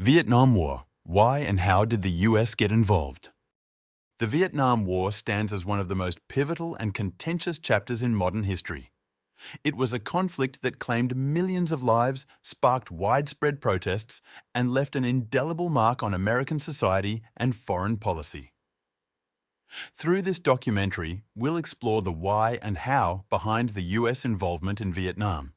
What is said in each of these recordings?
Vietnam War. Why and how did the US get involved? The Vietnam War stands as one of the most pivotal and contentious chapters in modern history. It was a conflict that claimed millions of lives, sparked widespread protests, and left an indelible mark on American society and foreign policy. Through this documentary, we'll explore the why and how behind the US involvement in Vietnam.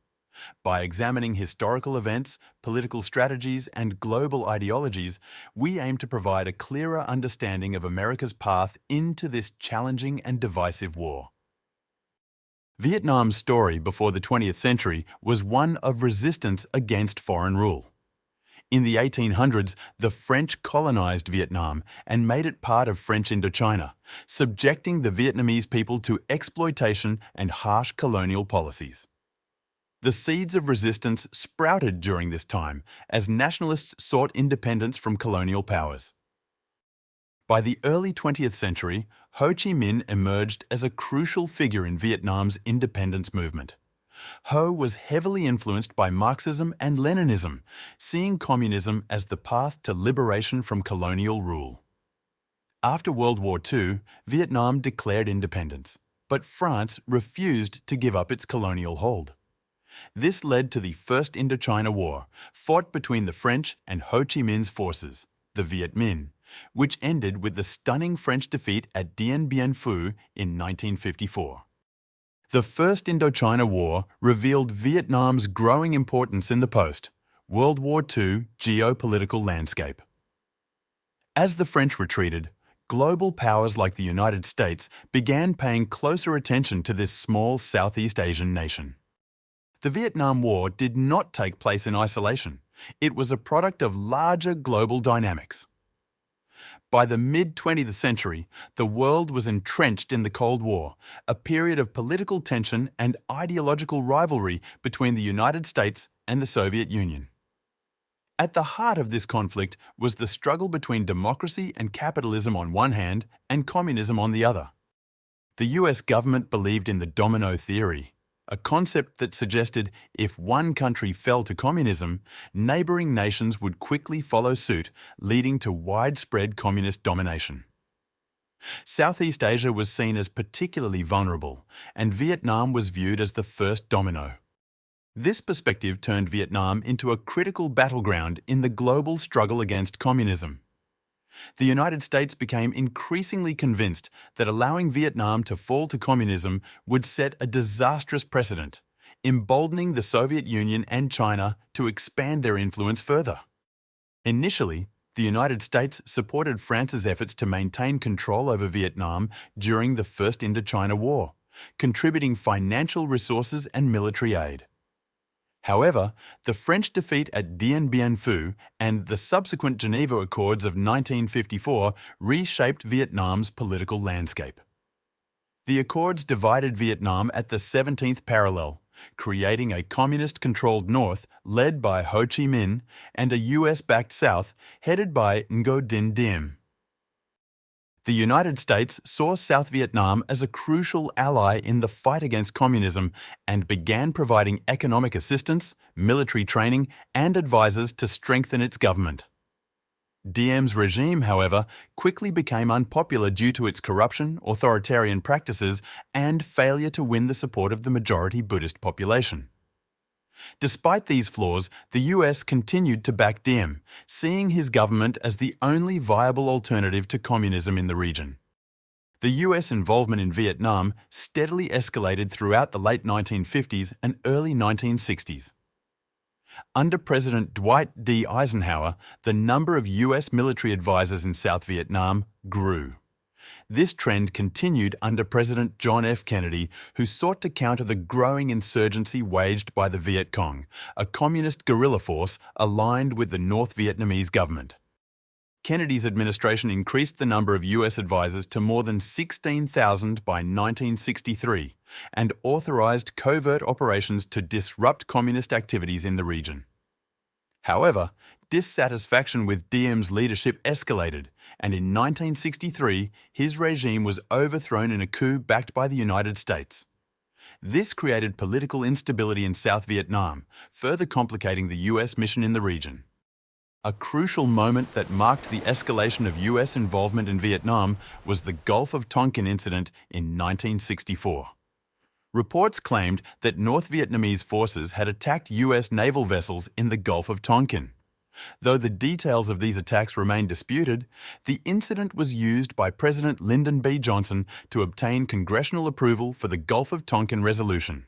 By examining historical events, political strategies, and global ideologies, we aim to provide a clearer understanding of America's path into this challenging and divisive war. Vietnam's story before the 20th century was one of resistance against foreign rule. In the 1800s, the French colonized Vietnam and made it part of French Indochina, subjecting the Vietnamese people to exploitation and harsh colonial policies. The seeds of resistance sprouted during this time as nationalists sought independence from colonial powers. By the early 20th century, Ho Chi Minh emerged as a crucial figure in Vietnam's independence movement. Ho was heavily influenced by Marxism and Leninism, seeing communism as the path to liberation from colonial rule. After World War II, Vietnam declared independence, but France refused to give up its colonial hold. This led to the First Indochina War, fought between the French and Ho Chi Minh's forces, the Viet Minh, which ended with the stunning French defeat at Dien Bien Phu in 1954. The First Indochina War revealed Vietnam's growing importance in the post-World War II geopolitical landscape. As the French retreated, global powers like the United States began paying closer attention to this small Southeast Asian nation. The Vietnam War did not take place in isolation. It was a product of larger global dynamics. By the mid-20th century, the world was entrenched in the Cold War, a period of political tension and ideological rivalry between the United States and the Soviet Union. At the heart of this conflict was the struggle between democracy and capitalism on one hand and communism on the other. The US government believed in the domino theory, a concept that suggested if one country fell to communism, neighbouring nations would quickly follow suit, leading to widespread communist domination. Southeast Asia was seen as particularly vulnerable, and Vietnam was viewed as the first domino. This perspective turned Vietnam into a critical battleground in the global struggle against communism. The United States became increasingly convinced that allowing Vietnam to fall to communism would set a disastrous precedent, emboldening the Soviet Union and China to expand their influence further. Initially, the United States supported France's efforts to maintain control over Vietnam during the First Indochina War, contributing financial resources and military aid. However, the French defeat at Dien Bien Phu and the subsequent Geneva Accords of 1954 reshaped Vietnam's political landscape. The accords divided Vietnam at the 17th parallel, creating a communist-controlled north led by Ho Chi Minh and a US-backed south headed by Ngo Dinh Diem. The United States saw South Vietnam as a crucial ally in the fight against communism and began providing economic assistance, military training, and advisors to strengthen its government. Diem's regime, however, quickly became unpopular due to its corruption, authoritarian practices, and failure to win the support of the majority Buddhist population. Despite these flaws, the US continued to back Diem, seeing his government as the only viable alternative to communism in the region. The US involvement in Vietnam steadily escalated throughout the late 1950s and early 1960s. Under President Dwight D. Eisenhower, the number of US military advisors in South Vietnam grew. This trend continued under President John F. Kennedy, who sought to counter the growing insurgency waged by the Viet Cong, a communist guerrilla force aligned with the North Vietnamese government. Kennedy's administration increased the number of US advisors to more than 16,000 by 1963 and authorized covert operations to disrupt communist activities in the region. However, dissatisfaction with Diem's leadership escalated, and in 1963, his regime was overthrown in a coup backed by the United States. This created political instability in South Vietnam, further complicating the US mission in the region. A crucial moment that marked the escalation of US involvement in Vietnam was the Gulf of Tonkin incident in 1964. Reports claimed that North Vietnamese forces had attacked US naval vessels in the Gulf of Tonkin. Though the details of these attacks remain disputed, the incident was used by President Lyndon B. Johnson to obtain congressional approval for the Gulf of Tonkin Resolution.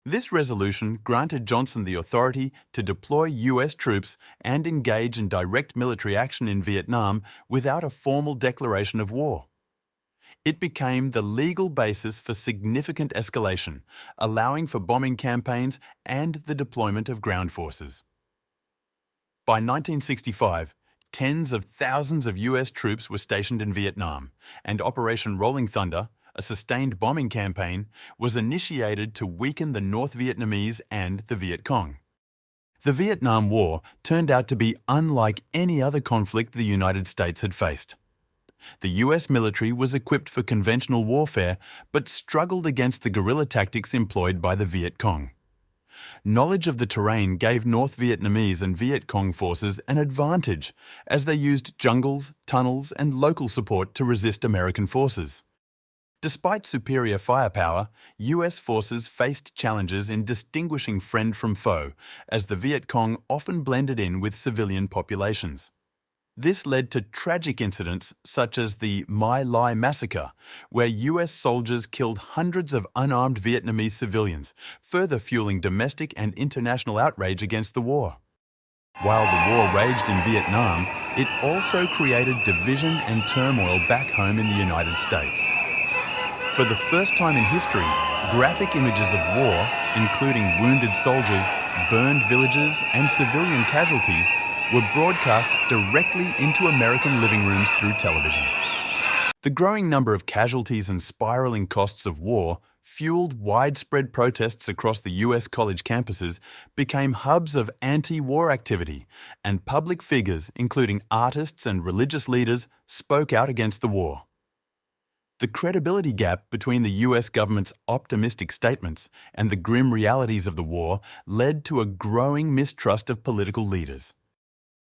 This resolution granted Johnson the authority to deploy US troops and engage in direct military action in Vietnam without a formal declaration of war. It became the legal basis for significant escalation, allowing for bombing campaigns and the deployment of ground forces. By 1965, tens of thousands of US troops were stationed in Vietnam, and Operation Rolling Thunder, a sustained bombing campaign, was initiated to weaken the North Vietnamese and the Viet Cong. The Vietnam War turned out to be unlike any other conflict the United States had faced. The US military was equipped for conventional warfare, but struggled against the guerrilla tactics employed by the Viet Cong. Knowledge of the terrain gave North Vietnamese and Viet Cong forces an advantage, as they used jungles, tunnels, and local support to resist American forces. Despite superior firepower, US forces faced challenges in distinguishing friend from foe, as the Viet Cong often blended in with civilian populations. This led to tragic incidents such as the My Lai massacre, where US soldiers killed hundreds of unarmed Vietnamese civilians, further fueling domestic and international outrage against the war. While the war raged in Vietnam, it also created division and turmoil back home in the United States. For the first time in history, graphic images of war, including wounded soldiers, burned villages, and civilian casualties, were broadcast directly into American living rooms through television. The growing number of casualties and spiraling costs of war fueled widespread protests across the US college campuses, became hubs of anti-war activity, and public figures, including artists and religious leaders, spoke out against the war. The credibility gap between the US government's optimistic statements and the grim realities of the war led to a growing mistrust of political leaders.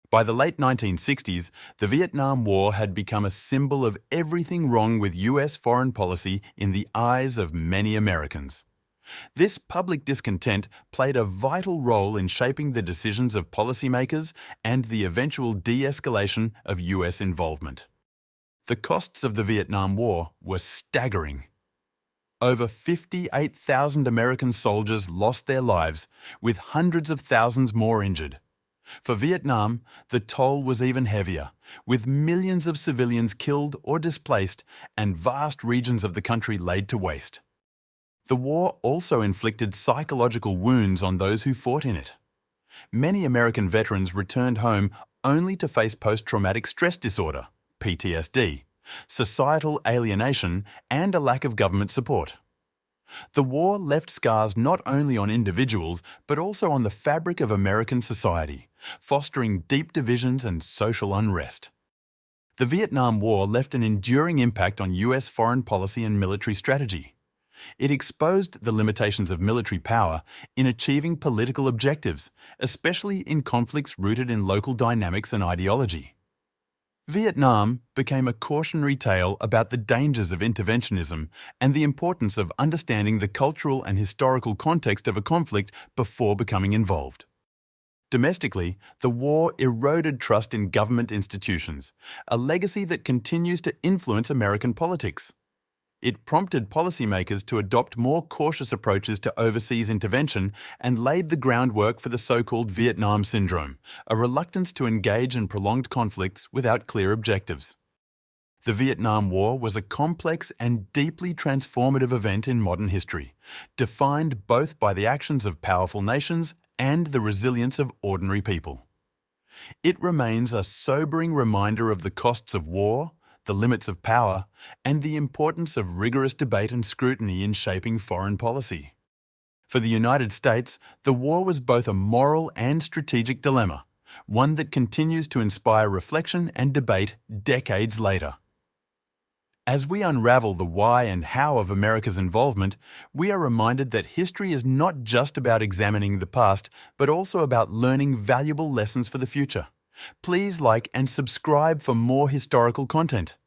By the late 1960s, the Vietnam War had become a symbol of everything wrong with US foreign policy in the eyes of many Americans. This public discontent played a vital role in shaping the decisions of policymakers and the eventual de-escalation of US involvement. The costs of the Vietnam War were staggering. Over 58,000 American soldiers lost their lives, with hundreds of thousands more injured. For Vietnam, the toll was even heavier, with millions of civilians killed or displaced and vast regions of the country laid to waste. The war also inflicted psychological wounds on those who fought in it. Many American veterans returned home only to face post-traumatic stress disorder, PTSD, societal alienation, and a lack of government support. The war left scars not only on individuals, but also on the fabric of American society, fostering deep divisions and social unrest. The Vietnam War left an enduring impact on US foreign policy and military strategy. It exposed the limitations of military power in achieving political objectives, especially in conflicts rooted in local dynamics and ideology. Vietnam became a cautionary tale about the dangers of interventionism and the importance of understanding the cultural and historical context of a conflict before becoming involved. Domestically, the war eroded trust in government institutions, a legacy that continues to influence American politics. It prompted policymakers to adopt more cautious approaches to overseas intervention and laid the groundwork for the so-called Vietnam Syndrome, a reluctance to engage in prolonged conflicts without clear objectives. The Vietnam War was a complex and deeply transformative event in modern history, defined both by the actions of powerful nations and the resilience of ordinary people. It remains a sobering reminder of the costs of war, the limits of power, and the importance of rigorous debate and scrutiny in shaping foreign policy. For the United States, the war was both a moral and strategic dilemma, one that continues to inspire reflection and debate decades later. As we unravel the why and how of America's involvement, we are reminded that history is not just about examining the past, but also about learning valuable lessons for the future. Please like and subscribe for more historical content.